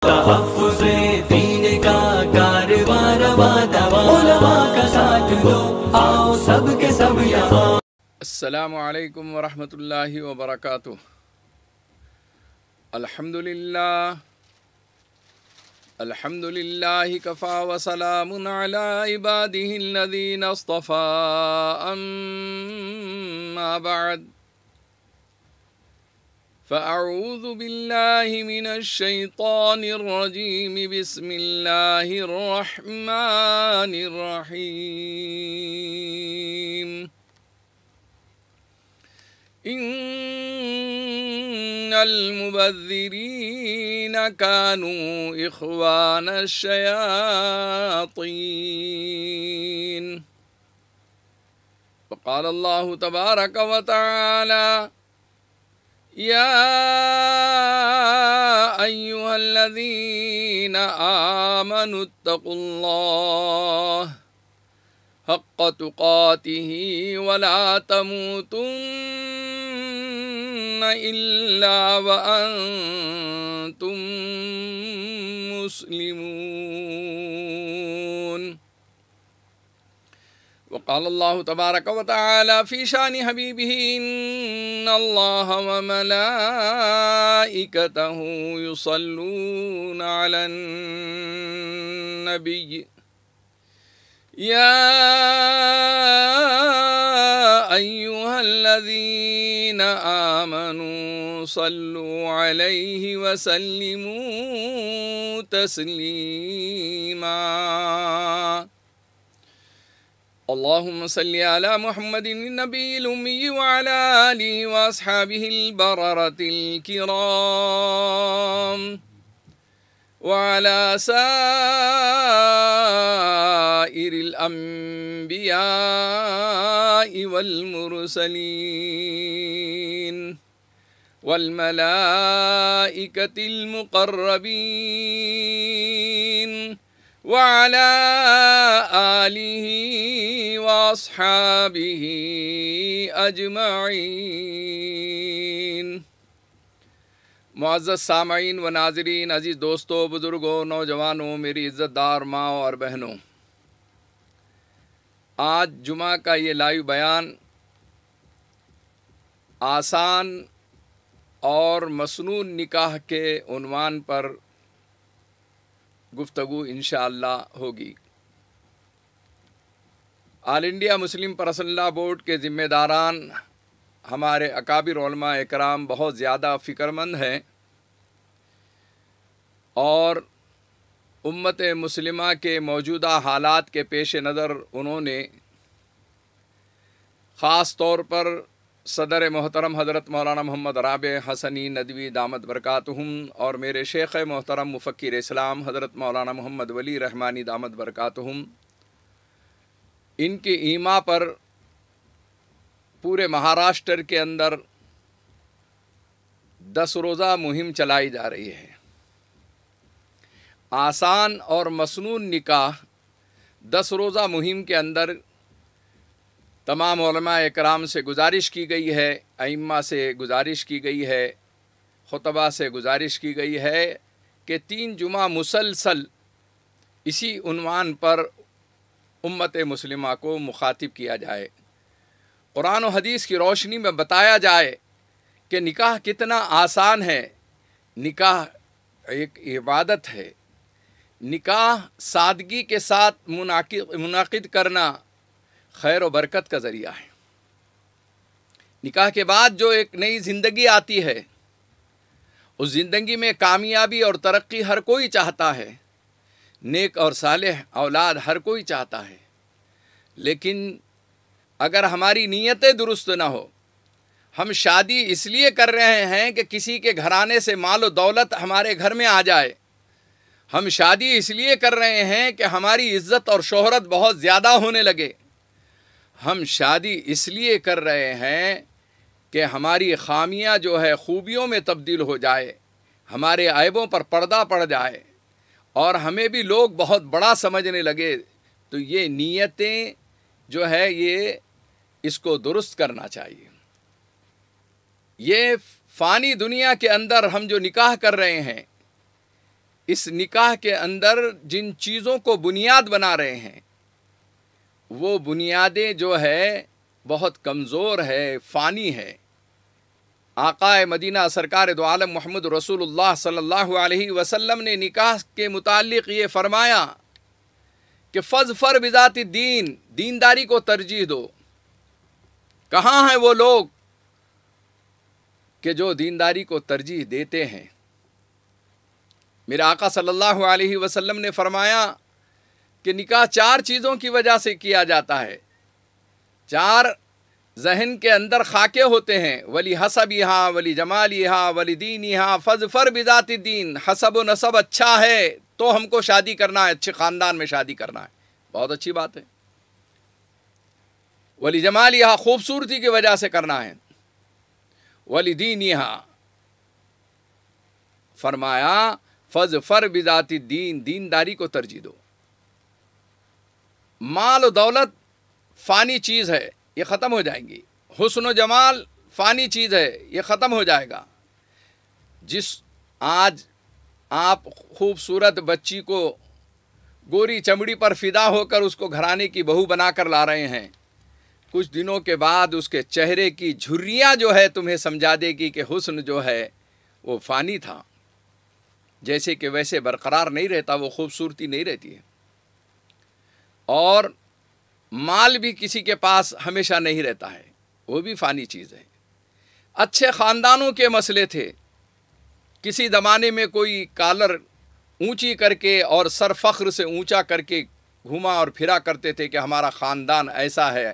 تحفظ دین کا کارواں رواں دواں، علماء کا ساتھ دو، آؤ سب کے سب یہاں۔ السلام علیکم ورحمۃ اللہ وبرکاتہ۔ الحمد للہ کفا وسلام علی عبادہ الذین اصطفى، اما بعد فاعوذ باللہ من الشیطان الرجیم، بسم اللہ الرحمن الرحیم۔ ان المبذرین كانوا اخوان الشیاطین۔ وقال اللہ تبارک وتعالی: یا ایھا الذین آمنوا اتقوا اللہ حق تقاتہ ولا تموتن الا وانتم مسلمون۔ وقال اللہ تبارک وتعالی فی شان حبیبہ: ان اللہ وملائکتہ یصلون علی النبی یا ایھا الذین آمنوا صلوا علیہ وسلموا تسلیما۔ اللہم صلی علی محمد النبی الامی وعلی آلہ واصحابہ البررۃ الکرام وعلی سائر الانبیاء والمرسلین والملائکۃ المقربین وعلى آلہ واصحابہ اجمعین۔ معزز سامعین و ناظرین، عزیز دوستوں، بزرگوں، نوجوانوں، میری عزت دار ماں اور بہنوں، آج جمعہ کا یہ لائیو بیان آسان اور مسنون نکاح کے عنوان پر گفتگو انشاءاللہ ہوگی۔ آل انڈیا مسلم پرسنل لا بورڈ کے ذمہ داران، ہمارے اکابر علماء اکرام بہت زیادہ فکر مند ہیں، اور امت مسلمہ کے موجودہ حالات کے پیش نظر انہوں نے خاص طور پر صدر محترم حضرت مولانا محمد رابع حسنی ندوی دامت برکاتہم اور میرے شیخ محترم مفکر اسلام حضرت مولانا محمد ولی رحمانی دامت برکاتہم، ان کی ایما پر پورے مہاراشٹر کے اندر 10 روزہ مہم چلائی جا رہی ہے۔ آسان اور مسنون نکاح 10 روزہ مہم کے اندر تمام علماء اکرام سے گزارش کی گئی ہے، ائمہ سے گزارش کی گئی ہے، خطبہ سے گزارش کی گئی ہے کہ 3 جمعہ مسلسل اسی عنوان پر امت مسلمہ کو مخاطب کیا جائے، قرآن و حدیث کی روشنی میں بتایا جائے کہ نکاح کتنا آسان ہے، نکاح ایک عبادت ہے، نکاح سادگی کے ساتھ منعقد کرنا خیر و برکت کا ذریعہ ہے۔ نکاح کے بعد جو ایک نئی زندگی آتی ہے، اس زندگی میں کامیابی اور ترقی ہر کوئی چاہتا ہے، نیک اور صالح اولاد ہر کوئی چاہتا ہے، لیکن اگر ہماری نیتیں درست نہ ہو، ہم شادی اس لیے کر رہے ہیں کہ کسی کے گھرانے سے مال و دولت ہمارے گھر میں آ جائے، ہم شادی اس لیے کر رہے ہیں کہ ہماری عزت اور شہرت بہت زیادہ ہونے لگے، ہم شادی اس لیے کر رہے ہیں کہ ہماری خامیاں جو ہے خوبیوں میں تبدیل ہو جائے، ہمارے عیبوں پر پردہ پڑ جائے اور ہمیں بھی لوگ بہت بڑا سمجھنے لگے، تو یہ نیتیں جو ہے یہ اس کو درست کرنا چاہیے۔ یہ فانی دنیا کے اندر ہم جو نکاح کر رہے ہیں، اس نکاح کے اندر جن چیزوں کو بنیاد بنا رہے ہیں وہ بنیادیں جو ہے بہت کمزور ہے، فانی ہے۔ آقا مدینہ سرکار دو عالم محمد رسول اللہ صلی اللہ علیہ وسلم نے نکاح کے متعلق یہ فرمایا کہ فظفر بذات الدین، دینداری کو ترجیح دو۔ کہاں ہیں وہ لوگ کہ جو دینداری کو ترجیح دیتے ہیں؟ میرے آقا صلی اللہ علیہ وسلم نے فرمایا کہ نکاح 4 چیزوں کی وجہ سے کیا جاتا ہے، 4 ذہن کے اندر خاکے ہوتے ہیں، ولی حسبیہا ولی جمالیہا ولی دینیہا فظفر بذات الدین۔ حسب و نسب اچھا ہے تو ہم کو شادی کرنا ہے، اچھے خاندان میں شادی کرنا ہے، بہت اچھی بات ہے۔ ولی جمالیہا، خوبصورتی کی وجہ سے کرنا ہے۔ ولی دینیہا، فرمایا فظفر بذات الدین، دینداری کو ترجیح دو۔ مال و دولت فانی چیز ہے، یہ ختم ہو جائیں گی۔ حسن و جمال فانی چیز ہے، یہ ختم ہو جائے گا۔ آج آپ خوبصورت بچی کو گوری چمڑی پر فدا ہو کر اس کو گھرانے کی بہو بنا کر لا رہے ہیں، کچھ دنوں کے بعد اس کے چہرے کی جھریاں جو ہے تمہیں سمجھا دے گی کہ حسن جو ہے وہ فانی تھا، جیسے کہ ویسے برقرار نہیں رہتا، وہ خوبصورتی نہیں رہتی ہے۔ اور مال بھی کسی کے پاس ہمیشہ نہیں رہتا ہے، وہ بھی فانی چیز ہے۔ اچھے خاندانوں کے مسئلے تھے، کسی زمانے میں کوئی کالر اونچی کر کے اور سر فخر سے اونچا کر کے گھوما اور پھرا کرتے تھے کہ ہمارا خاندان ایسا ہے،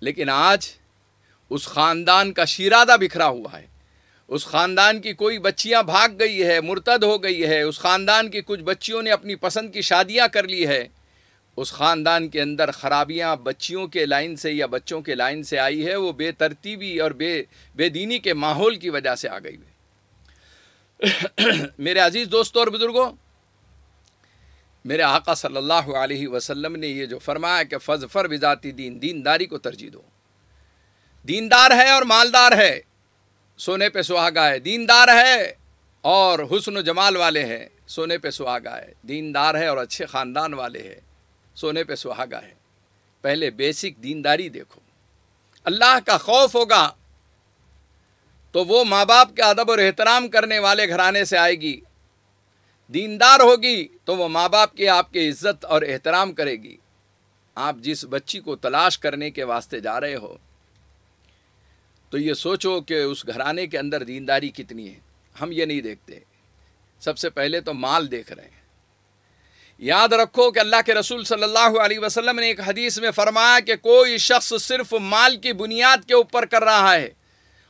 لیکن آج اس خاندان کا شیرازہ بکھرا ہوا ہے، اس خاندان کی کوئی بچیاں بھاگ گئی ہے، مرتد ہو گئی ہے، اس خاندان کی کچھ بچیوں نے اپنی پسند کی شادیاں کر لی ہے، اس خاندان کے اندر خرابیاں بچیوں کے لائن سے یا بچوں کے لائن سے آئی ہے، وہ بے ترتیبی اور بے دینی کے ماحول کی وجہ سے آ گئی ہے۔ میرے عزیز دوستوں اور بزرگوں، میرے آقا صلی اللہ علیہ وسلم نے یہ جو فرمایا کہ فظفر بذات دین، دینداری کو ترجیح دو۔ دیندار ہے اور مالدار ہے، سونے پہ سہاگا ہے۔ دیندار ہے اور حسن و جمال والے ہیں، سونے پہ سہاگا ہے۔ دیندار ہے اور اچھے خاندان والے ہیں، سونے پہ سہاگا ہے۔ پہلے بیسک دینداری دیکھو۔ اللہ کا خوف ہوگا تو وہ ماں باپ کے ادب اور احترام کرنے والے گھرانے سے آئے گی۔ دیندار ہوگی تو وہ ماں باپ کی آپ کی عزت اور احترام کرے گی۔ آپ جس بچی کو تلاش کرنے کے واسطے جا رہے ہو تو یہ سوچو کہ اس گھرانے کے اندر دینداری کتنی ہے۔ ہم یہ نہیں دیکھتے، سب سے پہلے تو مال دیکھ رہے ہیں۔ یاد رکھو کہ اللہ کے رسول صلی اللہ علیہ وسلم نے ایک حدیث میں فرمایا کہ کوئی شخص صرف مال کی بنیاد کے اوپر کر رہا ہے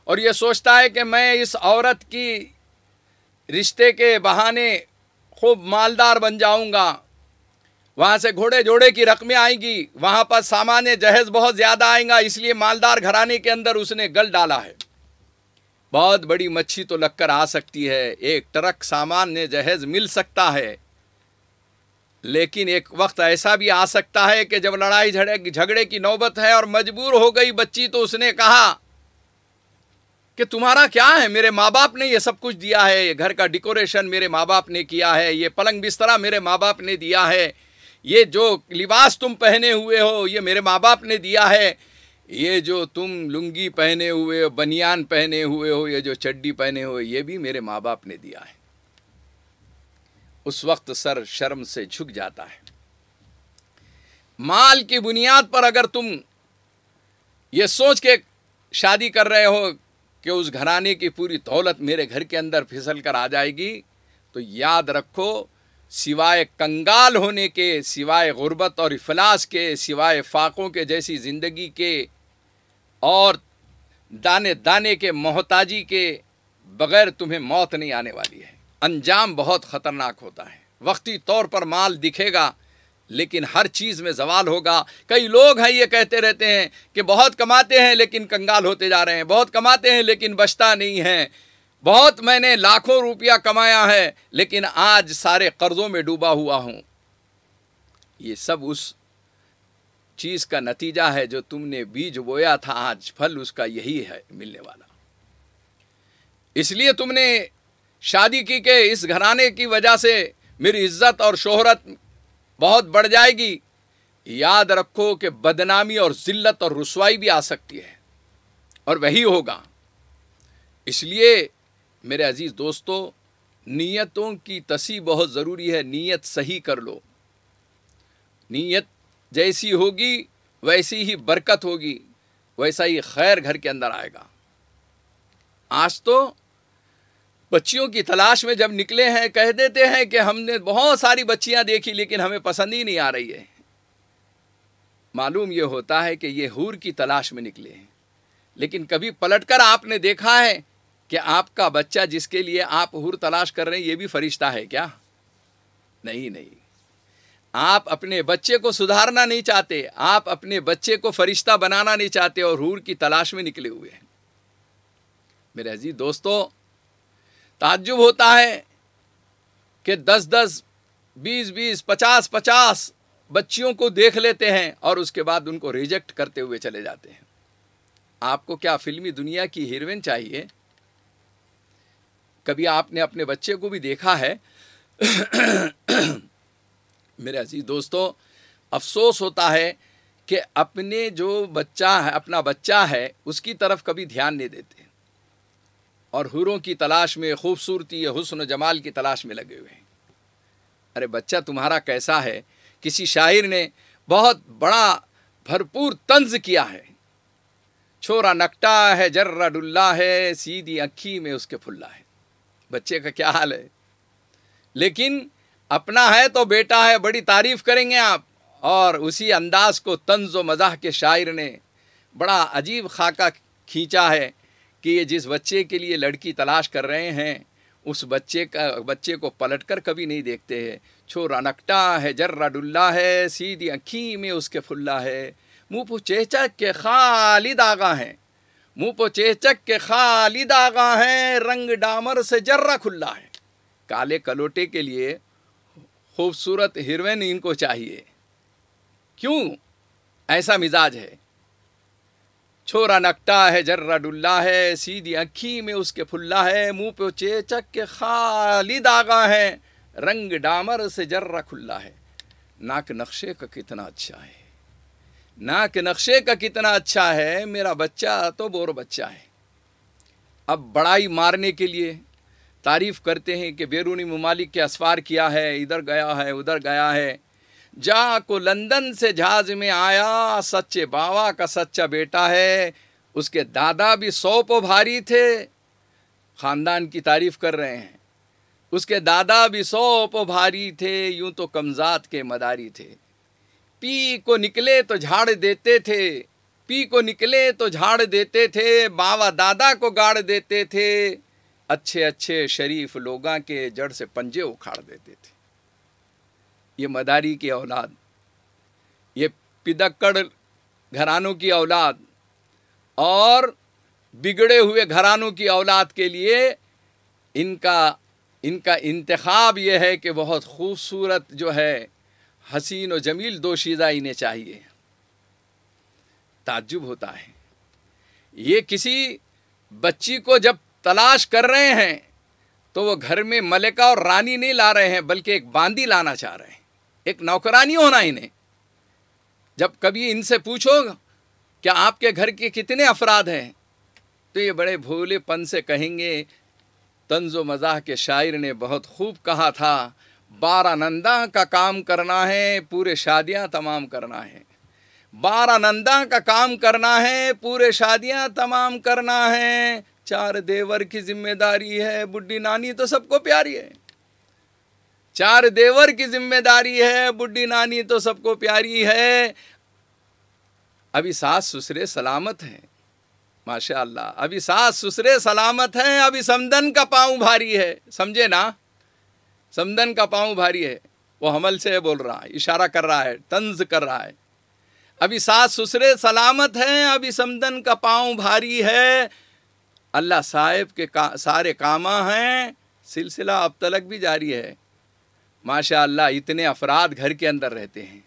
اور یہ سوچتا ہے کہ میں اس عورت کی رشتے کے بہانے خوب مالدار بن جاؤں گا، وہاں سے گھوڑے جوڑے کی رقمیں آئیں گی، وہاں پر سامان جہیز بہت زیادہ آئیں گا، اس لیے مالدار گھرانے کے اندر اس نے گل ڈالا ہے۔ بہت بڑی مچھی تو لگ کر آ سکتی ہے، ایک ٹرک سامان جہیز مل سکتا ہے، لیکن ایک وقت ایسا بھی آ سکتا ہے کہ جب لڑائی جھگڑے کی نوبت ہے اور مجبور ہو گئی بچی تو اس نے کہا کہ تمہارا کیا ہے، میرے ماں باپ نے یہ سب کچھ دیا ہے، یہ گھر کا ڈیکوریشن میرے ماں باپ نے کیا ہے، یہ پلنگ بسترا میرے ماں باپ نے دیا ہے، یہ جو لباس تم پہنے ہوئے ہو یہ میرے ماں باپ نے دیا ہے، یہ جو تم لنگی پہنے ہوئے ہو، بنیان پہنے ہوئے ہو، یہ جو چڈی پہنے ہوئے یہ بھی میرے ماں باپ نے دیا ہے۔ اس وقت سر شرم سے جھک جاتا ہے۔ مال کی بنیاد پر اگر تم یہ سوچ کے شادی کر رہے ہو کہ اس گھرانے کی پوری دولت میرے گھر کے اندر پھسل کر آ جائے گی، تو یاد رکھو سوائے کنگال ہونے کے، سوائے غربت اور افلاس کے، سوائے فاقوں کے جیسی زندگی کے اور دانے دانے کے محتاجی کے بغیر تمہیں موت نہیں آنے والی ہے۔ انجام بہت خطرناک ہوتا ہے۔ وقتی طور پر مال دکھے گا لیکن ہر چیز میں زوال ہوگا۔ کئی لوگ ہیں یہ کہتے رہتے ہیں کہ بہت کماتے ہیں لیکن کنگال ہوتے جا رہے ہیں، بہت کماتے ہیں لیکن بچتا نہیں ہے، بہت میں نے لاکھوں روپیہ کمایا ہے لیکن آج سارے قرضوں میں ڈوبا ہوا ہوں۔ یہ سب اس چیز کا نتیجہ ہے جو تم نے بیج بویا تھا، آج پھل اس کا یہی ہے ملنے والا۔ اس لیے تم نے شادی کی کہ اس گھرانے کی وجہ سے میری عزت اور شہرت بہت بڑھ جائے گی، یاد رکھو کہ بدنامی اور ذلت اور رسوائی بھی آ سکتی ہے، اور وہی ہوگا۔ اس لیے میرے عزیز دوستو، نیتوں کی تصحیح بہت ضروری ہے۔ نیت صحیح کر لو، نیت جیسی ہوگی ویسی ہی برکت ہوگی، ویسا ہی خیر گھر کے اندر آئے گا۔ آج تو بچیوں کی تلاش میں جب نکلے ہیں، کہہ دیتے ہیں کہ ہم نے بہت ساری بچیاں دیکھی لیکن ہمیں پسند ہی نہیں آ رہی ہے۔ معلوم یہ ہوتا ہے کہ یہ حور کی تلاش میں نکلے ہیں، لیکن کبھی پلٹ کر آپ نے دیکھا ہے کہ آپ کا بچہ جس کے لیے آپ حور تلاش کر رہے ہیں یہ بھی فرشتہ ہے کیا؟ نہیں۔ آپ اپنے بچے کو سدھارنا نہیں چاہتے، آپ اپنے بچے کو فرشتہ بنانا نہیں چاہتے اور حور کی تلاش میں نکلے ہوئے ہیں۔ میرے عزیز دوستو، تعجب ہوتا ہے کہ 10 20 50 بچیوں کو دیکھ لیتے ہیں اور اس کے بعد ان کو ریجیکٹ کرتے ہوئے چلے جاتے ہیں۔ آپ کو کیا فلمی دنیا کی ہیروئن چاہیے؟ کبھی آپ نے اپنے بچے کو بھی دیکھا ہے؟ میرے عزیز دوستو، افسوس ہوتا ہے کہ اپنے جو بچہ ہے، اپنا بچہ ہے، اس کی طرف کبھی دھیان نہیں دیتے اور حوروں کی تلاش میں، خوبصورتی، حسن و جمال کی تلاش میں لگے ہوئے ہیں۔ ارے بچہ تمہارا کیسا ہے؟ کسی شاعر نے بہت بڑا بھرپور طنز کیا ہے، چھورا نکٹا ہے، جرہ ڈلا ہے، سیدھی اکھی میں اس کے پھلا ہے۔ بچے کا کیا حال ہے؟ لیکن اپنا ہے تو بیٹا ہے، بڑی تعریف کریں گے آپ، اور اسی انداز کو طنز و مزاح کے شاعر نے بڑا عجیب خاکہ کھینچا ہے کہ یہ جس بچے کے لیے لڑکی تلاش کر رہے ہیں اس بچے کو پلٹ کر کبھی نہیں دیکھتے ہیں۔ چھورا نکٹا ہے، جرہ ڈلا ہے، سیدھی اکھی میں اس کے پھلا ہے، منہ پہ چہچک کے خالی داغاں ہیں، منہ پہ چہچک کے خالی داغاں ہیں، رنگ ڈامر سے جرہ کھلا ہے۔ کالے کلوٹے کے لیے خوبصورت ہیروئن ان کو چاہیے، کیوں ایسا مزاج ہے؟ چھورا نکٹا ہے، جرہ ڈلا ہے، سیدھی اکھی میں اس کے پھلا ہے، منہ پہ چیچک کے خالی داغاں ہیں، رنگ ڈامر سے جرہ کھلا ہے۔ ناک نقشے کا کتنا اچھا ہے، ناک نقشے کا کتنا اچھا ہے، میرا بچہ تو بور بچہ ہے۔ اب بڑائی مارنے کے لیے تعریف کرتے ہیں کہ بیرونی ممالک کے اسفار کیا ہے، ادھر گیا ہے، ادھر گیا ہے، جا کو لندن سے جہاز میں آیا، سچے باوا کا سچا بیٹا ہے، اس کے دادا بھی 100 پو بھاری تھے، خاندان کی تعریف کر رہے ہیں، اس کے دادا بھی 100 پو بھاری تھے، یوں تو کمزاد کے مداری تھے، پی کو نکلے تو جھاڑ دیتے تھے، پی کو نکلے تو جھاڑ دیتے تھے، باوا دادا کو گاڑ دیتے تھے، اچھے اچھے شریف لوگاں کے جڑ سے پنجے اکھاڑ دیتے تھے۔ یہ مداری کی اولاد، یہ پدکڑ گھرانوں کی اولاد اور بگڑے ہوئے گھرانوں کی اولاد کے لیے ان کا انتخاب یہ ہے کہ بہت خوبصورت جو ہے حسین و جمیل دوشیزہ انہیں چاہیے۔ تعجب ہوتا ہے، یہ کسی بچی کو جب تلاش کر رہے ہیں تو وہ گھر میں ملکہ اور رانی نہیں لا رہے ہیں بلکہ ایک باندی لانا چاہ رہے ہیں، ایک نوکرانی ہونا انہیں۔ جب کبھی ان سے پوچھو کیا آپ کے گھر کے کتنے افراد ہیں تو یہ بڑے بھولے پن سے کہیں گے، طنز و مزاح کے شاعر نے بہت خوب کہا تھا، 12 ننداں کا کام کرنا ہے، پورے شادیاں تمام کرنا ہے، 12 ننداں کا کام کرنا ہے، پورے شادیاں تمام کرنا ہے، 4 دیور کی ذمہ داری ہے، بڈھی نانی تو سب کو پیاری ہے، 4 دیور کی ذمہ داری ہے، بڈھی نانی تو سب کو پیاری ہے۔ ابھی ساس سسرے سلامت ہیں، ماشاءاللہ، ابھی ساس سسرے سلامت ہیں، ابھی سمدن کا پاؤں بھاری ہے، سمجھے نا، سمدن کا پاؤں بھاری ہے، وہ حمل سے بول رہا ہے، اشارہ کر رہا ہے، طنز کر رہا ہے، ابھی ساس سسرے سلامت ہیں، ابھی سمدن کا پاؤں بھاری ہے، اللہ صاحب کے سارے کاماں ہیں، سلسلہ اب تلک بھی جاری ہے۔ ماشاءاللہ اتنے افراد گھر کے اندر رہتے ہیں،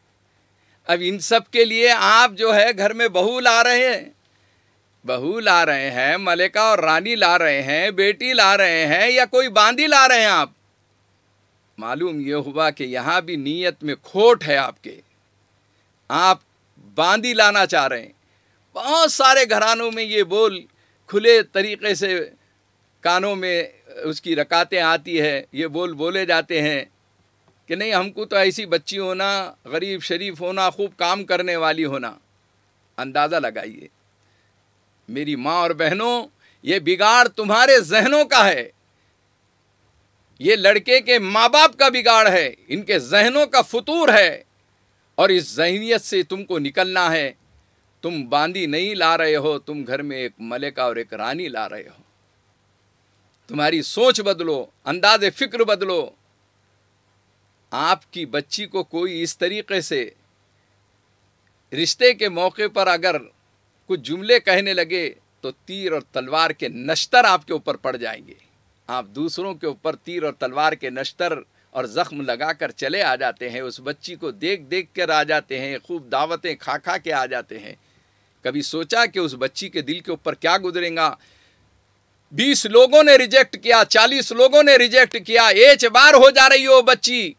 اب ان سب کے لیے آپ جو ہے گھر میں بہو لا رہے ہیں، بہو لا رہے ہیں، ملکہ اور رانی لا رہے ہیں، بیٹی لا رہے ہیں، یا کوئی باندی لا رہے ہیں آپ؟ معلوم یہ ہوا کہ یہاں بھی نیت میں کھوٹ ہے آپ کے، آپ باندی لانا چاہ رہے ہیں۔ بہت سارے گھرانوں میں یہ بول کھلے طریقے سے کانوں میں اس کی رکاتیں آتی ہے، یہ بول بولے جاتے ہیں کہ نہیں، ہم کو تو ایسی بچی ہونا، غریب شریف ہونا، خوب کام کرنے والی ہونا۔ اندازہ لگائیے میری ماں اور بہنوں، یہ بگاڑ تمہارے ذہنوں کا ہے، یہ لڑکے کے ماں باپ کا بگاڑ ہے، ان کے ذہنوں کا فطور ہے، اور اس ذہنیت سے تم کو نکلنا ہے۔ تم باندی نہیں لا رہے ہو، تم گھر میں ایک ملکہ اور ایک رانی لا رہے ہو۔ تمہاری سوچ بدلو، انداز فکر بدلو۔ آپ کی بچی کو کوئی اس طریقے سے رشتے کے موقع پر اگر کچھ جملے کہنے لگے تو تیر اور تلوار کے نشتر آپ کے اوپر پڑ جائیں گے۔ آپ دوسروں کے اوپر تیر اور تلوار کے نشتر اور زخم لگا کر چلے آ جاتے ہیں، اس بچی کو دیکھ دیکھ کر آ جاتے ہیں، خوب دعوتیں کھا کھا کے آ جاتے ہیں۔ کبھی سوچا کہ اس بچی کے دل کے اوپر کیا گزرے گا؟ 20 لوگوں نے ریجیکٹ کیا، 40 لوگوں نے ریجیکٹ کیا، ایک بار ہو جا رہی ہو بچی،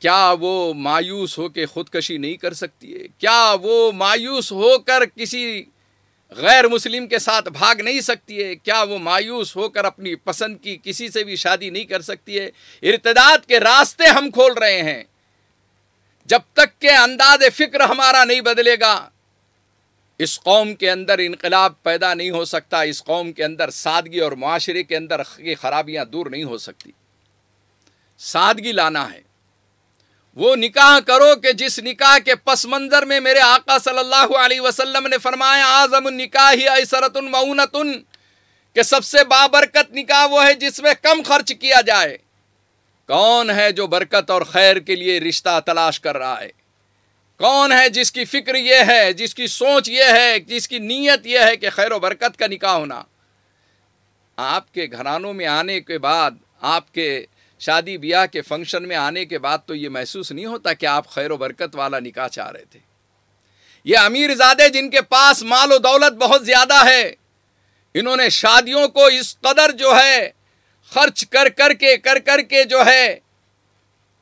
کیا وہ مایوس ہو کے خودکشی نہیں کر سکتی ہے؟ کیا وہ مایوس ہو کر کسی غیر مسلم کے ساتھ بھاگ نہیں سکتی ہے؟ کیا وہ مایوس ہو کر اپنی پسند کی کسی سے بھی شادی نہیں کر سکتی ہے؟ ارتداد کے راستے ہم کھول رہے ہیں۔ جب تک کہ انداز فکر ہمارا نہیں بدلے گا، اس قوم کے اندر انقلاب پیدا نہیں ہو سکتا، اس قوم کے اندر سادگی اور معاشرے کے اندر کی خرابیاں دور نہیں ہو سکتی۔ سادگی لانا ہے۔ وہ نکاح کرو کہ جس نکاح کے پس منظر میں میرے آقا صلی اللہ علیہ وسلم نے فرمایا اعظم النکاح ایسرۃ معونۃ، کہ سب سے بابرکت نکاح وہ ہے جس میں کم خرچ کیا جائے۔ کون ہے جو برکت اور خیر کے لیے رشتہ تلاش کر رہا ہے؟ کون ہے جس کی فکر یہ ہے، جس کی سوچ یہ ہے، جس کی نیت یہ ہے کہ خیر و برکت کا نکاح ہونا؟ آپ کے گھرانوں میں آنے کے بعد، آپ کے شادی بیاہ کے فنکشن میں آنے کے بعد تو یہ محسوس نہیں ہوتا کہ آپ خیر و برکت والا نکاح چاہ رہے تھے۔ یہ امیر زادے جن کے پاس مال و دولت بہت زیادہ ہے، انہوں نے شادیوں کو اس قدر جو ہے خرچ کر کے جو ہے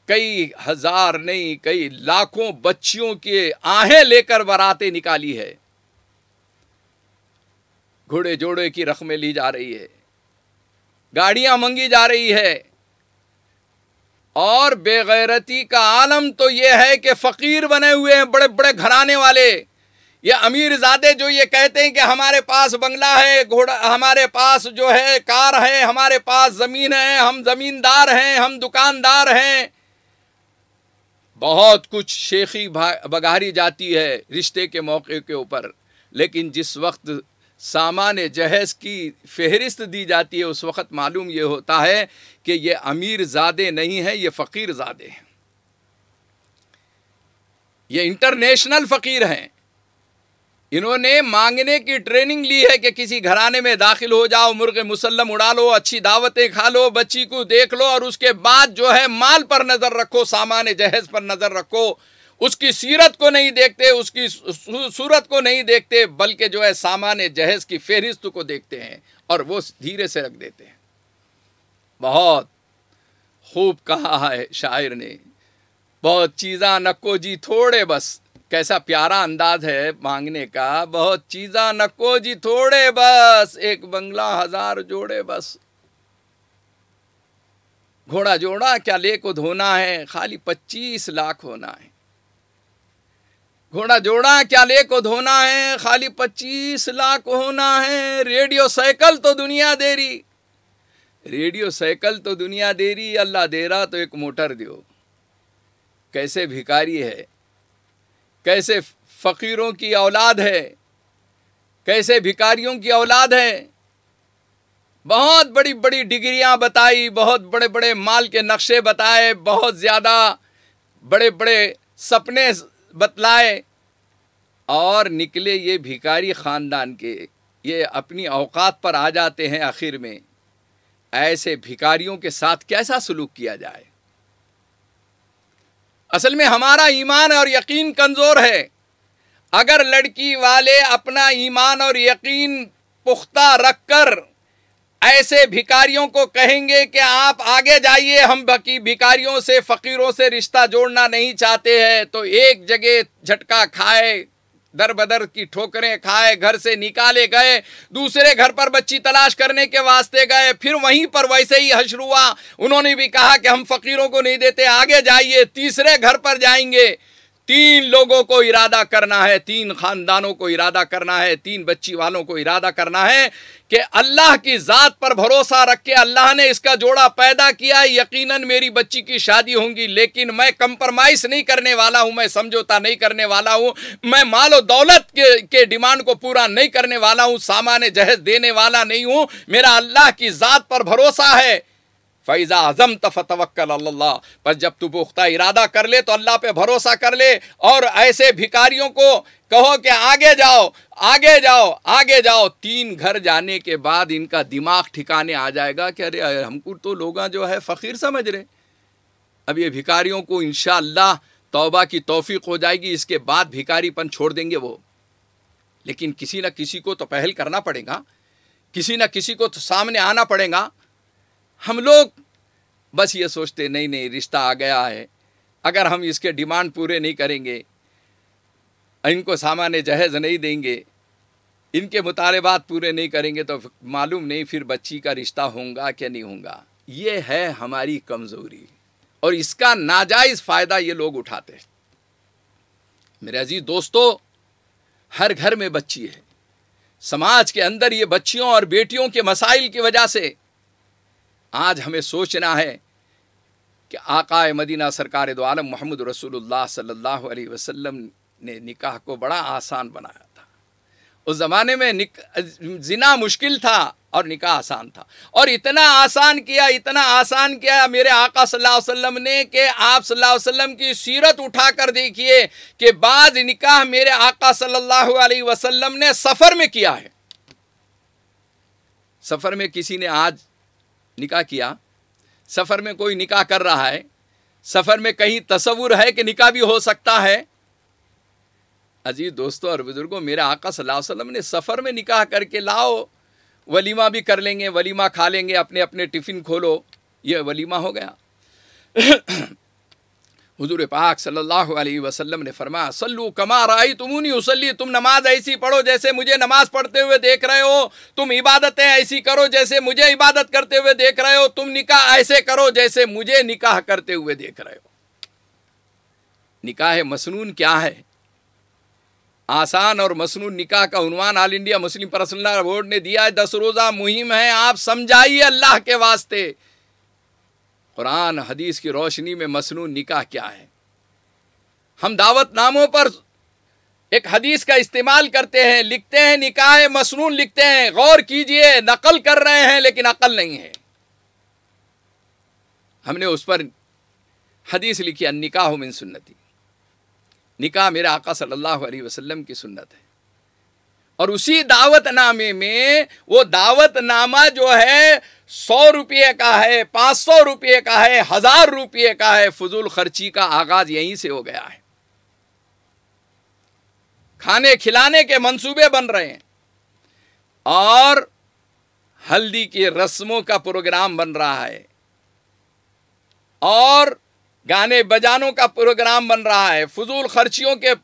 کئی ہزار نہیں کئی لاکھوں بچیوں کے آہیں لے کر براتیں نکالی ہے۔ گھوڑے جوڑے کی رقمیں لی جا رہی ہے، گاڑیاں منگی جا رہی ہے، اور بے غیرتی کا عالم تو یہ ہے کہ فقیر بنے ہوئے ہیں بڑے بڑے گھرانے والے۔ یہ امیر زادے جو یہ کہتے ہیں کہ ہمارے پاس بنگلہ ہے، گھوڑا ہمارے پاس جو ہے کار ہے، ہمارے پاس زمین ہے، ہم زمیندار ہیں، ہم دکاندار ہیں، بہت کچھ شیخی بگاری جاتی ہے رشتے کے موقع کے اوپر، لیکن جس وقت سامان جہیز کی فہرست دی جاتی ہے اس وقت معلوم یہ ہوتا ہے کہ یہ امیر زادے نہیں ہیں، یہ فقیر زادے ہیں، یہ انٹرنیشنل فقیر ہیں۔ انہوں نے مانگنے کی ٹریننگ لی ہے کہ کسی گھرانے میں داخل ہو جاؤ، مرغ مسلم اڑا لو، اچھی دعوتیں کھا لو، بچی کو دیکھ لو، اور اس کے بعد جو ہے مال پر نظر رکھو، سامان جہیز پر نظر رکھو، اس کی سیرت کو نہیں دیکھتے، اس کی صورت کو نہیں دیکھتے، بلکہ جو ہے سامان جہیز کی فہرست کو دیکھتے ہیں اور وہ دھیرے سے رکھ دیتے ہیں۔ بہت خوب کہا ہے شاعر نے، بہت چیزاں نکو جی تھوڑے بس۔ کیسا پیارا انداز ہے مانگنے کا، بہت چیزاں نکو جی تھوڑے بس، ایک بنگلہ 1000 جوڑے بس۔ گھوڑا جوڑا کیا لے کو دھونا ہے، خالی 25 لاکھ ہونا ہے۔ گھوڑا جوڑا کیا لے کو دھونا ہے، خالی 25 لاکھ ہونا ہے۔ ریڈیو سائیکل تو دنیا دے رہی، ریڈیو سائیکل تو دنیا دے رہی، اللہ دے رہا تو ایک موٹر دیو۔ کیسے بھکاری ہے، کیسے فقیروں کی اولاد ہے، کیسے بھکاریوں کی اولاد ہے۔ بہت بڑی بڑی ڈگریاں بتائی، بہت بڑے بڑے مال کے نقشے بتائے، بہت زیادہ بڑے بڑے سپنے بتلائے، اور نکلے یہ بھکاری خاندان کے۔ یہ اپنی اوقات پر آ جاتے ہیں آخر میں۔ ایسے بھکاریوں کے ساتھ کیسا سلوک کیا جائے؟ اصل میں ہمارا ایمان اور یقین کمزور ہے۔ اگر لڑکی والے اپنا ایمان اور یقین پختہ رکھ کر ایسے بھکاریوں کو کہیں گے کہ آپ آگے جائیے، ہم بھکاریوں سے فقیروں سے رشتہ جوڑنا نہیں چاہتے ہیں، تو ایک جگہ جھٹکا کھائے، در بدر کی ٹھوکریں کھائے، گھر سے نکالے گئے، دوسرے گھر پر بچی تلاش کرنے کے واسطے گئے، پھر وہیں پر ویسے ہی حشر ہوا، انہوں نے بھی کہا کہ ہم فقیروں کو نہیں دیتے، آگے جائیے، تیسرے گھر پر جائیں گے، 3 لوگوں کو ارادہ کرنا ہے، 3 خاندانوں کو ارادہ کرنا ہے، 3 بچی والوں کو ارادہ کرنا ہے کہ اللہ کی ذات پر بھروسہ رکھ کے اللہ نے اس کا جوڑا پیدا کیا، یقیناً میری بچی کی شادی ہوگی، لیکن میں کمپرمائز نہیں کرنے والا ہوں، میں سمجھوتا نہیں کرنے والا ہوں، میں مال و دولت کے ڈیمانڈ کو پورا نہیں کرنے والا ہوں، سامان جہیز دینے والا نہیں ہوں، میرا اللہ کی ذات پر بھروسہ ہے۔ فَإِذَا عَزَمْتَ فَتَوَكَّلْ عَلَى اللَّهِ، پر جب تو پختہ ارادہ کر لے تو اللہ پہ بھروسہ کر لے، اور ایسے بھکاریوں کو کہو کہ آگے جاؤ، آگے جاؤ، آگے جاؤ۔ 3 گھر جانے کے بعد ان کا دماغ ٹھکانے آ جائے گا کہ ارے ہم کو تو لوگ جو ہے فقیر سمجھ رہے، اب یہ بھکاریوں کو انشاءاللہ توبہ کی توفیق ہو جائے گی، اس کے بعد بھکاری پن چھوڑ دیں گے وہ، لیکن کسی نہ کسی کو تو پہل کرنا پڑے گا، کسی نہ کسی کو تو سامنے آنا پڑے گا۔ ہم لوگ بس یہ سوچتے نہیں رشتہ آ گیا ہے، اگر ہم اس کے ڈیمانڈ پورے نہیں کریں گے، ان کو سامان جہیز نہیں دیں گے، ان کے مطالبات پورے نہیں کریں گے تو معلوم نہیں پھر بچی کا رشتہ ہوگا کہ نہیں ہوگا۔ یہ ہے ہماری کمزوری، اور اس کا ناجائز فائدہ یہ لوگ اٹھاتے ہیں۔ میرے عزیز دوستو، ہر گھر میں بچی ہے، سماج کے اندر یہ بچیوں اور بیٹیوں کے مسائل کی وجہ سے آج ہمیں سوچنا ہے کہ آقا مدینہ سرکار دو عالم محمد رسول اللہ صلی اللہ علیہ وسلم نے نکاح کو بڑا آسان بنایا تھا۔ اس زمانے میں زنا مشکل تھا اور نکاح آسان تھا، اور اتنا آسان کیا میرے آقا صلی اللہ علیہ وسلم نے کہ آپ صلی اللہ علیہ وسلم کی سیرت اٹھا کر دیکھیے کہ بعض نکاح میرے آقا صلی اللہ علیہ وسلم نے سفر میں کیا ہے۔ سفر میں کسی نے آج نکاح کیا؟ سفر میں کوئی نکاح کر رہا ہے؟ سفر میں کہیں تصور ہے کہ نکاح بھی ہو سکتا ہے؟ عزیز دوستو اور بزرگوں، میرے آقا صلی اللہ علیہ وسلم نے سفر میں نکاح کر کے لاؤ، ولیمہ بھی کر لیں گے، ولیمہ کھا لیں گے، اپنے اپنے ٹفن کھولو، یہ ولیمہ ہو گیا۔ حضور پاک صلی اللہ علیہ وسلم نے فرمایا صلو کما رأیتمونی اصلی، تم نماز ایسی پڑھو جیسے مجھے نماز پڑھتے ہوئے دیکھ رہے ہو، تم عبادتیں ایسی کرو جیسے مجھے عبادت کرتے ہوئے دیکھ رہے ہو، تم نکاح ایسے کرو جیسے مجھے نکاح کرتے ہوئے دیکھ رہے ہو۔ نکاح مسنون کیا ہے؟ آسان اور مسنون نکاح کا عنوان آل انڈیا مسلم پرسنل لا بورڈ نے دیا ہے، 10 روزہ مہم ہے، آپ سمجھائیے اللہ کے واسطے قرآن حدیث کی روشنی میں مسنون نکاح کیا ہے۔ ہم دعوت ناموں پر ایک حدیث کا استعمال کرتے ہیں، لکھتے ہیں نکاح مسنون لکھتے ہیں، غور کیجئے، نقل کر رہے ہیں لیکن عقل نہیں ہے۔ ہم نے اس پر حدیث لکھی النکاح من سنتی، نکاح میرے آقا صلی اللہ علیہ وسلم کی سنت ہے، اور اسی دعوت نامے میں وہ دعوت نامہ جو ہے 100 روپے کا ہے، 500 روپے کا ہے، 1000 روپے کا ہے، فضول خرچی کا آغاز یہیں سے ہو گیا ہے۔ کھانے کھلانے کے منصوبے بن رہے ہیں، اور ہلدی کی رسموں کا پروگرام بن رہا ہے، اور گانے بجانوں کا پروگرام بن رہا ہے، فضول خرچیوں کے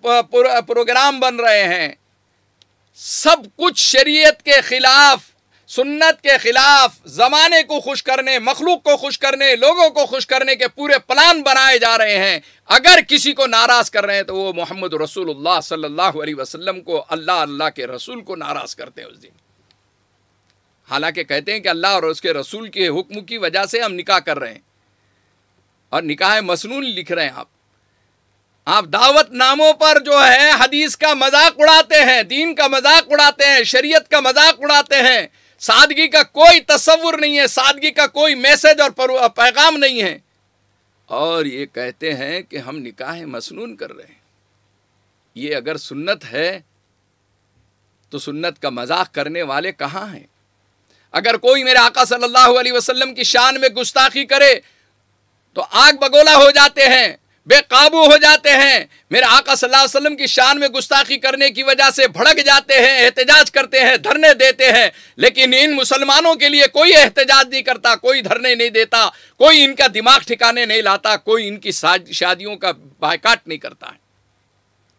پروگرام بن رہے ہیں، سب کچھ شریعت کے خلاف، سنت کے خلاف، زمانے کو خوش کرنے، مخلوق کو خوش کرنے، لوگوں کو خوش کرنے کے پورے پلان بنائے جا رہے ہیں۔ اگر کسی کو ناراض کر رہے ہیں تو وہ محمد رسول اللہ صلی اللہ علیہ وسلم کو، اللہ کے رسول کو ناراض کرتے ہیں اس دن۔ حالانکہ کہتے ہیں کہ اللہ اور اس کے رسول کے حکم کی وجہ سے ہم نکاح کر رہے ہیں، اور نکاح مسنون لکھ رہے ہیں۔ آپ دعوت ناموں پر جو ہے حدیث کا مذاق اڑاتے ہیں، دین کا مذاق اڑاتے ہیں، شریعت کا مذاق اڑاتے ہیں، سادگی کا کوئی تصور نہیں ہے، سادگی کا کوئی میسج اور پیغام نہیں ہے، اور یہ کہتے ہیں کہ ہم نکاح مسنون کر رہے ہیں۔ یہ اگر سنت ہے تو سنت کا مذاق کرنے والے کہاں ہیں؟ اگر کوئی میرے آقا صلی اللہ علیہ وسلم کی شان میں گستاخی کرے تو آگ بگولا ہو جاتے ہیں، بے قابو ہو جاتے ہیں، میرے آقا صلی اللہ علیہ وسلم کی شان میں گستاخی کرنے کی وجہ سے بھڑک جاتے ہیں، احتجاج کرتے ہیں، دھرنے دیتے ہیں، لیکن ان مسلمانوں کے لیے کوئی احتجاج نہیں کرتا، کوئی دھرنے نہیں دیتا، کوئی ان کا دماغ ٹھکانے نہیں لاتا، کوئی ان کی شادیوں کا بائیکاٹ نہیں کرتا ہے۔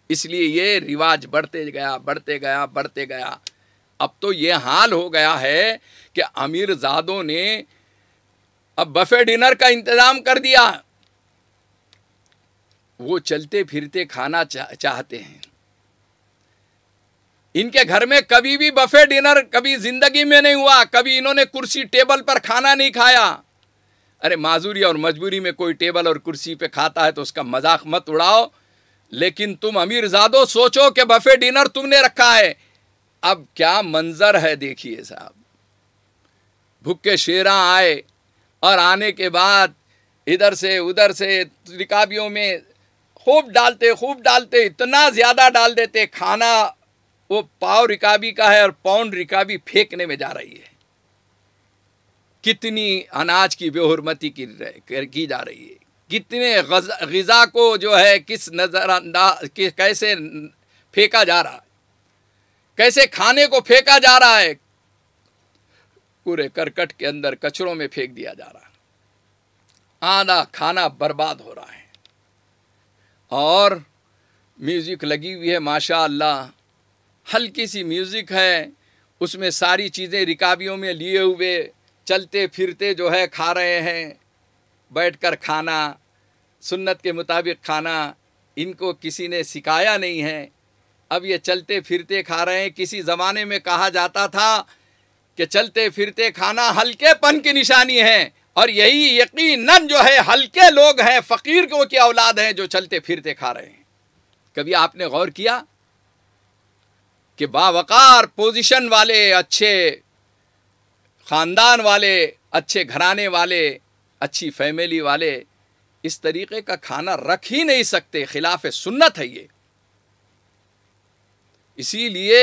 اس لیے یہ رواج بڑھتے گیا بڑھتے گیا بڑھتے گیا۔ اب تو یہ حال ہو گیا ہے کہ امیر زادوں نے اب بفے ڈنر کا انتظام کر دیا، وہ چلتے پھرتے کھانا چاہتے ہیں۔ ان کے گھر میں کبھی بھی بفے ڈنر کبھی زندگی میں نہیں ہوا، کبھی انہوں نے کرسی ٹیبل پر کھانا نہیں کھایا۔ ارے معذوری اور مجبوری میں کوئی ٹیبل اور کرسی پہ کھاتا ہے تو اس کا مذاق مت اڑاؤ، لیکن تم امیر زادو سوچو کہ بفے ڈنر تم نے رکھا ہے۔ اب کیا منظر ہے دیکھیے صاحب، بھوکے شیراں آئے اور آنے کے بعد ادھر سے ادھر سے رکابیوں میں خوب ڈالتے اتنا زیادہ ڈال دیتے، کھانا وہ پاؤ رکابی کا ہے اور پاؤنڈ رکابی پھینکنے میں جا رہی ہے۔ کتنی اناج کی بے حرمتی کی جا رہی ہے، کتنے غذا کو جو ہے کس نظر انداز کیسے پھینکا جا رہا ہے، کیسے کھانے کو پھینکا جا رہا ہے، پورے کرکٹ کے اندر کچروں میں پھینک دیا جا رہا ہے، آدھا کھانا برباد ہو رہا ہے۔ اور میوزک لگی ہوئی ہے ماشاء اللہ، ہلکی سی میوزک ہے، اس میں ساری چیزیں رکابیوں میں لیے ہوئے چلتے پھرتے جو ہے کھا رہے ہیں، بیٹھ کر کھانا، سنت کے مطابق کھانا، ان کو کسی نے سکھایا نہیں ہے، اب یہ چلتے پھرتے کھا رہے ہیں۔ کسی زمانے میں کہا جاتا تھا کہ چلتے پھرتے کھانا ہلکے پن کی نشانی ہے، اور یہی یقیناً جو ہے ہلکے لوگ ہیں، فقیر کی اولاد ہیں جو چلتے پھرتے کھا رہے ہیں۔ کبھی آپ نے غور کیا کہ باوقار پوزیشن والے، اچھے خاندان والے، اچھے گھرانے والے، اچھی فیملی والے اس طریقے کا کھانا رکھ ہی نہیں سکتے، خلاف سنت ہے یہ۔ اسی لیے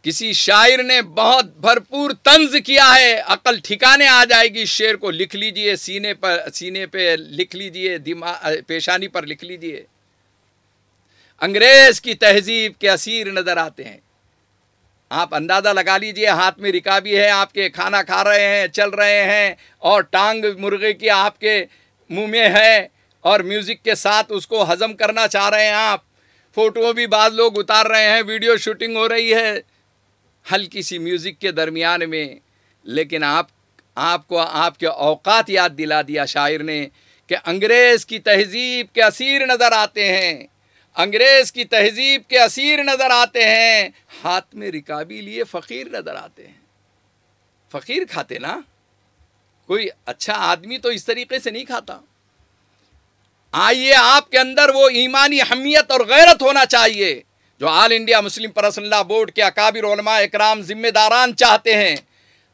کسی شاعر نے بہت بھرپور طنز کیا ہے، عقل ٹھکانے آ جائے گی، شعر کو لکھ لیجئے، سینے پہ لکھ لیجئے، پیشانی پر لکھ لیجئے۔ انگریز کی تہذیب کے اسیر نظر آتے ہیں۔ آپ اندازہ لگا لیجئے، ہاتھ میں رکابی ہے آپ کے، کھانا کھا رہے ہیں، چل رہے ہیں، اور ٹانگ مرغے کی آپ کے منہ میں ہے، اور میوزک کے ساتھ اس کو ہضم کرنا چاہ رہے ہیں آپ۔ فوٹو بھی بعض لوگ اتار رہے ہیں، ویڈیو شوٹنگ ہو رہی ہے ہلکی سی میوزک کے درمیان میں، لیکن آپ کو آپ کے اوقات یاد دلا دیا شاعر نے کہ انگریز کی تہذیب کے اسیر نظر آتے ہیں، انگریز کی تہذیب کے اسیر نظر آتے ہیں، ہاتھ میں رکابی لیے فقیر نظر آتے ہیں۔ فقیر کھاتے نا، کوئی اچھا آدمی تو اس طریقے سے نہیں کھاتا۔ آئیے آپ کے اندر وہ ایمانی حمیت اور غیرت ہونا چاہیے جو آل انڈیا مسلم پرسنل لا بورڈ کے اکابر علماء اکرام ذمہ داران چاہتے ہیں۔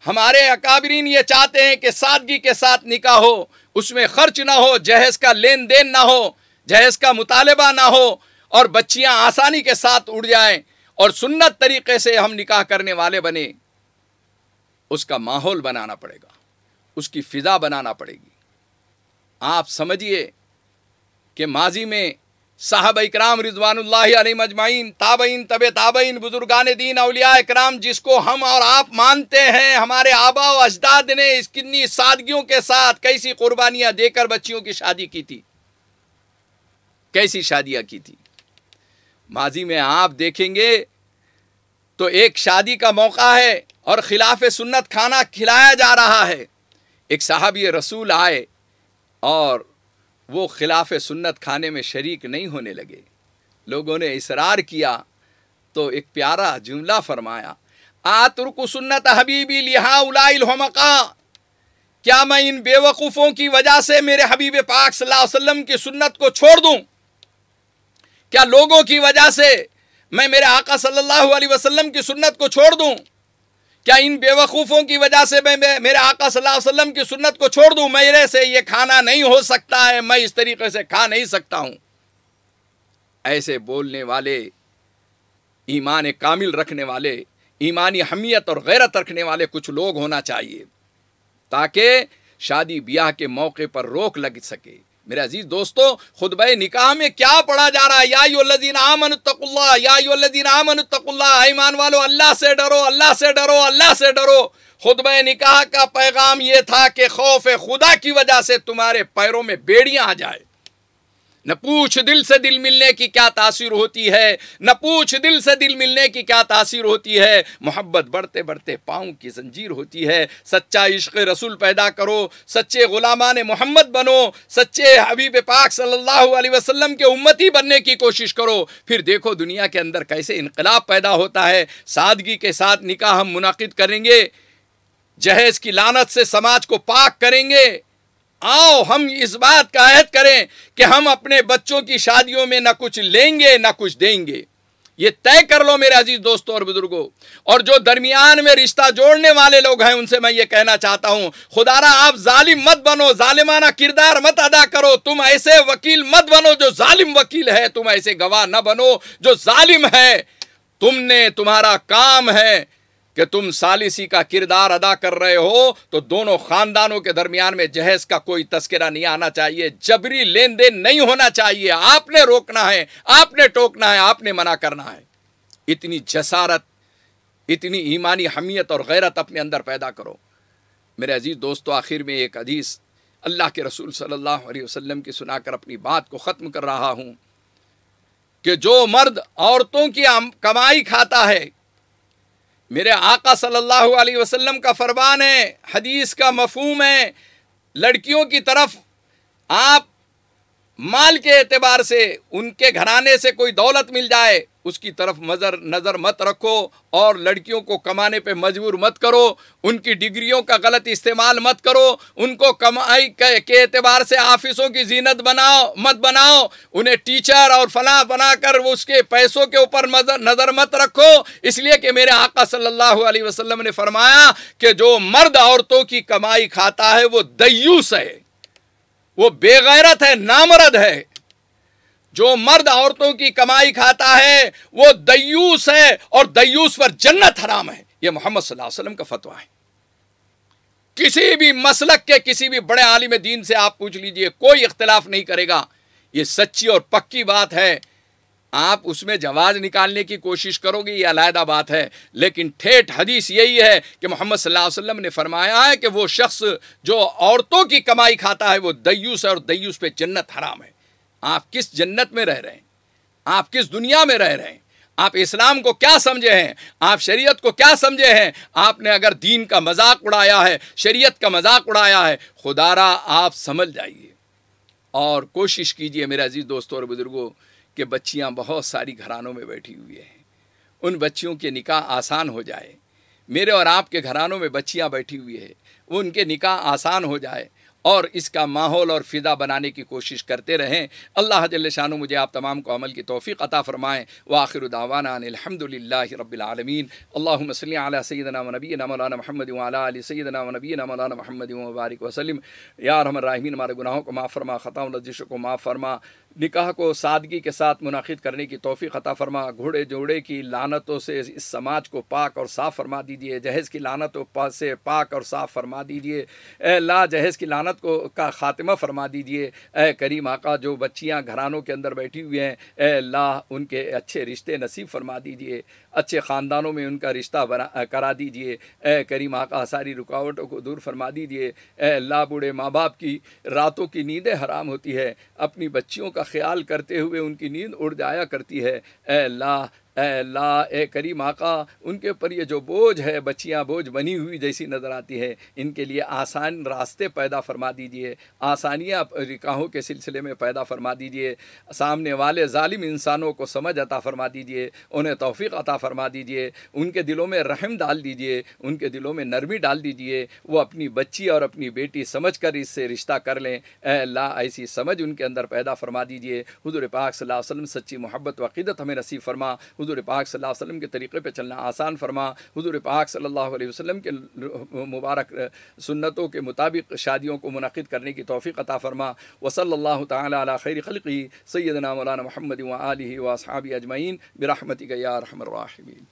ہمارے اکابرین یہ چاہتے ہیں کہ سادگی کے ساتھ نکاح ہو، اس میں خرچ نہ ہو، جہیز کا لین دین نہ ہو، جہیز کا مطالبہ نہ ہو، اور بچیاں آسانی کے ساتھ اڑ جائیں، اور سنت طریقے سے ہم نکاح کرنے والے بنے۔ اس کا ماحول بنانا پڑے گا، اس کی فضا بنانا پڑے گی۔ آپ سمجھیے کہ ماضی میں صحابہ اکرام رضوان اللہ علیہم اجمعین، تابعین، تبع تابعین، بزرگان دین، اولیاء اکرام، جس کو ہم اور آپ مانتے ہیں، ہمارے آبا و اجداد نے اس کتنی سادگیوں کے ساتھ کیسی قربانیاں دے کر بچیوں کی شادی کی تھی، کیسی شادیاں کی تھی۔ ماضی میں آپ دیکھیں گے تو ایک شادی کا موقع ہے اور خلاف سنت کھانا کھلایا جا رہا ہے۔ ایک صحابی رسول آئے اور وہ خلاف سنت کھانے میں شریک نہیں ہونے لگے۔ لوگوں نے اصرار کیا تو ایک پیارا جملہ فرمایا، آترک سنت حبیبی لہؤلاء الحمقاء، کیا میں ان بے وقوفوں کی وجہ سے میرے حبیب پاک صلی اللہ علیہ وسلم کی سنت کو چھوڑ دوں؟ کیا لوگوں کی وجہ سے میں میرے آقا صلی اللہ علیہ وسلم کی سنت کو چھوڑ دوں؟ کیا ان بے وقوفوں کی وجہ سے میں میرے آقا صلی اللہ علیہ وسلم کی سنت کو چھوڑ دوں؟ میرے سے یہ کھانا نہیں ہو سکتا ہے، میں اس طریقے سے کھا نہیں سکتا ہوں۔ ایسے بولنے والے، ایمان کامل رکھنے والے، ایمانی حمیت اور غیرت رکھنے والے کچھ لوگ ہونا چاہیے، تاکہ شادی بیاہ کے موقع پر روک لگ سکے۔ میرے عزیز دوستو، خطبہ نکاح میں کیا پڑھا جا رہا ہے؟ یا ایھا الذین آمنوا اتقوا اللہ، یا ایھا الذین آمنوا اتقوا اللہ، ایمان والو اللہ سے ڈرو، اللہ سے ڈرو، اللہ سے ڈرو۔ خطبہ نکاح کا پیغام یہ تھا کہ خوف خدا کی وجہ سے تمہارے پیروں میں بیڑیاں آ جائے۔ نہ پوچھ دل سے دل ملنے کی کیا تاثیر ہوتی ہے، نہ پوچھ دل سے دل ملنے کی کیا تاثیر ہوتی ہے۔ محبت بڑھتے بڑھتے پاؤں کی زنجیر ہوتی ہے۔ سچا عشق رسول پیدا کرو، سچے غلامان محمد بنو، سچے حبیب پاک صلی اللہ علیہ وسلم کے امتی بننے کی کوشش کرو، پھر دیکھو دنیا کے اندر کیسے انقلاب پیدا ہوتا ہے۔ سادگی کے ساتھ نکاح ہم منعقد کریں گے، جہیز کی لعنت سے سماج کو پاک کریں گے۔ آؤ ہم اس بات کا عہد کریں کہ ہم اپنے بچوں کی شادیوں میں نہ کچھ لیں گے نہ کچھ دیں گے۔ یہ طے کر لو میرے عزیز دوستوں اور بزرگوں۔ اور جو درمیان میں رشتہ جوڑنے والے لوگ ہیں ان سے میں یہ کہنا چاہتا ہوں، خدا را آپ ظالم مت بنو، ظالمانہ کردار مت ادا کرو، تم ایسے وکیل مت بنو جو ظالم وکیل ہے، تم ایسے گواہ نہ بنو جو ظالم ہے۔ تمہارا کام ہے کہ تم ثالثی کا کردار ادا کر رہے ہو تو دونوں خاندانوں کے درمیان میں جہیز کا کوئی تذکرہ نہیں آنا چاہیے، جبری لین دین نہیں ہونا چاہیے۔ آپ نے روکنا ہے، آپ نے ٹوکنا ہے، آپ نے منع کرنا ہے۔ اتنی جسارت، اتنی ایمانی حمیت اور غیرت اپنے اندر پیدا کرو۔ میرے عزیز دوستو، آخر میں ایک حدیث اللہ کے رسول صلی اللہ علیہ وسلم کی سنا کر اپنی بات کو ختم کر رہا ہوں کہ جو مرد عورتوں کی کمائی کھاتا ہے، میرے آقا صلی اللہ علیہ وسلم کا فرمان ہے، حدیث کا مفہوم ہے، لڑکیوں کی طرف آپ مال کے اعتبار سے ان کے گھرانے سے کوئی دولت مل جائے اس کی طرف نظر مت رکھو، اور لڑکیوں کو کمانے پہ مجبور مت کرو، ان کی ڈگریوں کا غلط استعمال مت کرو، ان کو کمائی کے اعتبار سے آفسوں کی زینت مت بناؤ، انہیں ٹیچر اور فلاں بنا کر اس کے پیسوں کے اوپر نظر مت رکھو، اس لیے کہ میرے آقا صلی اللہ علیہ وسلم نے فرمایا کہ جو مرد عورتوں کی کمائی کھاتا ہے وہ دیوس ہے، وہ بے غیرت ہے، نامرد ہے۔ جو مرد عورتوں کی کمائی کھاتا ہے وہ دیوس ہے، اور دیوس پر جنت حرام ہے۔ یہ محمد صلی اللہ علیہ وسلم کا فتویٰ ہے۔ کسی بھی مسلک کے کسی بھی بڑے عالم دین سے آپ پوچھ لیجئے، کوئی اختلاف نہیں کرے گا، یہ سچی اور پکی بات ہے۔ آپ اس میں جواز نکالنے کی کوشش کرو گے، یہ علیحدہ بات ہے، لیکن ٹھیٹھ حدیث یہی ہے کہ محمد صلی اللہ علیہ وسلم نے فرمایا ہے کہ وہ شخص جو عورتوں کی کمائی کھاتا ہے وہ دیوس ہے، اور دیوس پہ جنت حرام ہے۔ آپ کس جنت میں رہ رہے ہیں؟ آپ کس دنیا میں رہ رہے ہیں؟ آپ اسلام کو کیا سمجھے ہیں؟ آپ شریعت کو کیا سمجھے ہیں؟ آپ نے اگر دین کا مذاق اڑایا ہے، شریعت کا مذاق اڑایا ہے، خدا را آپ سمجھ جائیے اور کوشش کیجئے میرے عزیز دوستوں اور بزرگوں کہ بچیاں بہت ساری گھرانوں میں بیٹھی ہوئی ہیں، ان بچیوں کے نکاح آسان ہو جائے۔ میرے اور آپ کے گھرانوں میں بچیاں بیٹھی ہوئی ہیں، وہ ان کے نکاح آسان ہو جائے، اور اس کا ماحول اور فضا بنانے کی کوشش کرتے رہیں۔ اللہ جل شانہ مجھے آپ تمام کو عمل کی توفیق عطا فرمائیں۔ وآخر دعوانا ان الحمدللہ رب العالمین۔ اللہم صلی علی سیدنا و نبینا مولانا محمد وعلی آل سیدنا و نبینا مولانا محمد وبارک وسلم۔ یا ارحم الراحمین، ہمارے گناہوں کو معاف فرما، خطاؤں لغزشوں کو معاف فرما، نکاح کو سادگی کے ساتھ منعقد کرنے کی توفیق عطا فرما، گھوڑے جوڑے کی لعنتوں سے اس سماج کو پاک اور صاف فرما دیجئے، جہیز کی لعنتوں سے پاک اور صاف فرما دیجئے۔ اے اللہ جہیز کی لعنت کا خاتمہ فرما دیجئے۔ اے کریم آقا، جو بچیاں گھرانوں کے اندر بیٹھی ہوئی ہیں، اے اللہ ان کے اچھے رشتے نصیب فرما دیجئے، اچھے خاندانوں میں ان کا رشتہ کرا دیجئے۔ اے کریم آقا، ساری رکاوٹوں کو دور فرما دیجئے۔ اے اللہ، بوڑھے ماں باپ کی راتوں کی نیندیں حرام ہوتی ہے، اپنی بچیوں کا خیال کرتے ہوئے ان کی نیند اڑ جایا کرتی ہے۔ اے اللہ، اے اللہ، اے کریم آقا، ان کے اوپر یہ جو بوجھ ہے، بچیاں بوجھ بنی ہوئی جیسی نظر آتی ہے، ان کے لیے آسان راستے پیدا فرما دیجئے، آسانیاں نکاحوں کے سلسلے میں پیدا فرما دیجئے، سامنے والے ظالم انسانوں کو سمجھ عطا فرما دیجئے، انہیں توفیق عطا فرما دیجئے، ان کے دلوں میں رحم ڈال دیجئے، ان کے دلوں میں نرمی ڈال دیجئے، وہ اپنی بچی اور اپنی بیٹی سمجھ کر اس سے رشتہ کر لیں۔ اے اللہ، ایسی سمجھ ان کے اندر پیدا فرما دیجئے۔ حضور پاک صلی اللہ علیہ وسلم سچی محبت و عقیدت ہمیں نصیب فرما، حضور پاک صلی اللہ علیہ وسلم کے طریقے پہ چلنا آسان فرما، حضور پاک صلی اللہ علیہ وسلم کے مبارک سنتوں کے مطابق شادیوں کو منعقد کرنے کی توفیق عطا فرما۔ وصلی اللہ تعالی علی خیر خلقہ سیدنا مولانا محمد وآلہ واصحابہ اجمعین برحمتک یا ارحم الراحمین۔